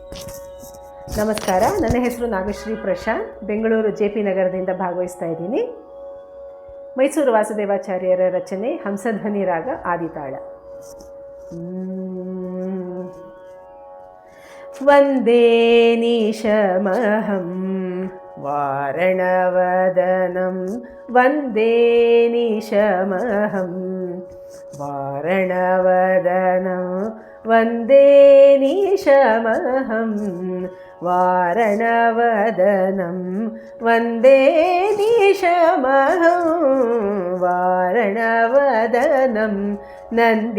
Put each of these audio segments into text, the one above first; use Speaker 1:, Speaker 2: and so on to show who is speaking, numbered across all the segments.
Speaker 1: ನಮಸ್ಕಾರ, ನನ್ನ ಹೆಸರು ನಾಗಶ್ರೀ ಪ್ರಶಾಂತ್. ಬೆಂಗಳೂರು JP ನಗರದಿಂದ ಭಾಗವಹಿಸ್ತಾ ಇದ್ದೀನಿ. ಮೈಸೂರು ವಾಸುದೇವಾಚಾರ್ಯರ ರಚನೆ ಹಂಸಧ್ವನಿ ರಾಗ ಆದಿತಾಳ. ವಂದೇ ನಿಶಮಹಂ ವಾರಣವದನಂ ವಂದೇ ನಿಶಮಹಂ ವಾರಣವದನಂ ವಂದೇ ನಿಶಮಹಂ ವಾರಣವದನಂ ವಂದೇ ನಿಶಮಹಂ ವಾರಣವದನಂ ನಂದೀಶವಾಹನ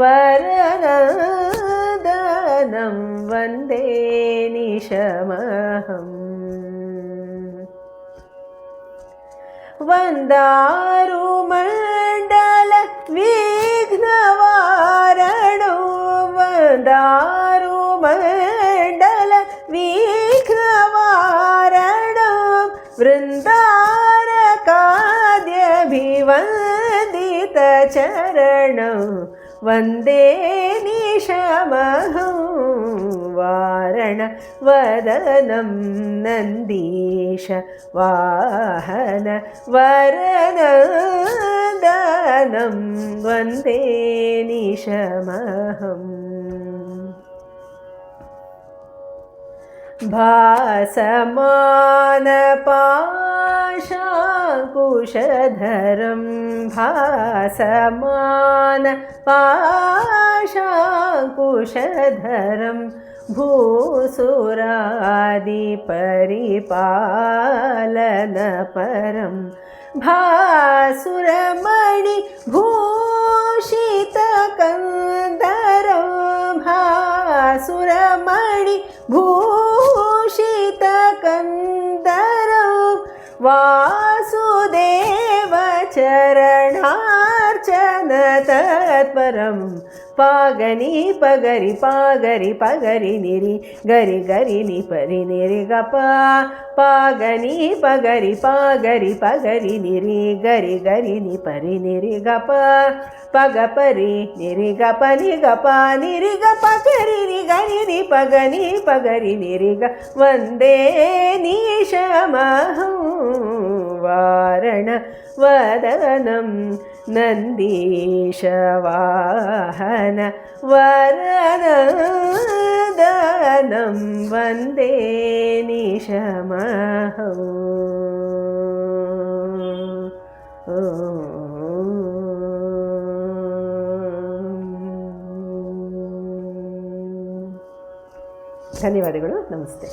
Speaker 1: ವರನದನಂ ವಂದೇ ನಿಶಮಹಂ ವಂದಾರು ಮಂಡಲ ವಿಘ್ನವಾರಣೋ ವಂದಾರು ಮಂಡಲ ವಿಘ್ನವಾರಣೋ ವೃಂದಾರಕಾದ್ಯಭಿವಂದಿತ ಚರಣೋ ವಂದೇ ನಿಶಮಹಂ ವಾರಣವದನಂ ನಂದೀಶ ವಾಹನ ವರನದನಂ ವಂದೇ ನಿಶಮಹಂ ಭಾಸಮಾನ ಪಾಶಾಂಕುಶಧರಂ ಭಾಸಮಾನ ಪಾಶಾಂಕುಶಧರಂ ಭೂಸುರಾದಿ ಪರಿಪಾಲನ ಪರಂ ಭಾಸುರಮಣಿ ಭೂಷಿತ ಕಂದರಂ ಭಾಸುರಮಣಿ ಭೂಷಿತ ಕಂದರಂ ವಾಸುದೇವ ಚರಣಾರ್ಚನ ತತ್ಪರಂ ಪಾಗನಿ ಪಗರಿ ಪಾಗರಿ ಪಗರಿ ನಿರಿ ಗರಿ ಗರಿ ನಿ ಪರಿ ನಿರಿ ಗಪ ಪಾಗನಿ ಪಗರಿ ಪಾಗರಿ ಪಗರಿ ನಿರಿ ಗರಿ ಗರಿ ನಿ ಪರಿ ನಿರಿ ಗಪ ಪಗ ಪರಿ ನಿರಿ ಗಪ ನಿ ಗಪ ನಿರಿ ಗಪ ಗರಿ ನಿ ಗರಿ ನಿ ಪಗನಿ ಪಗರಿ ನಿರಿ ಗ ವಂದೇ ನಿಶಮಹಂ ವಾರಣವದನಂ ನಂದೀಶವಾಹನ ವರನದನಂ ವಂದೇ ನಿಶಮಹಂ. ಧನ್ಯವಾದಗಳು. ನಮಸ್ತೆ.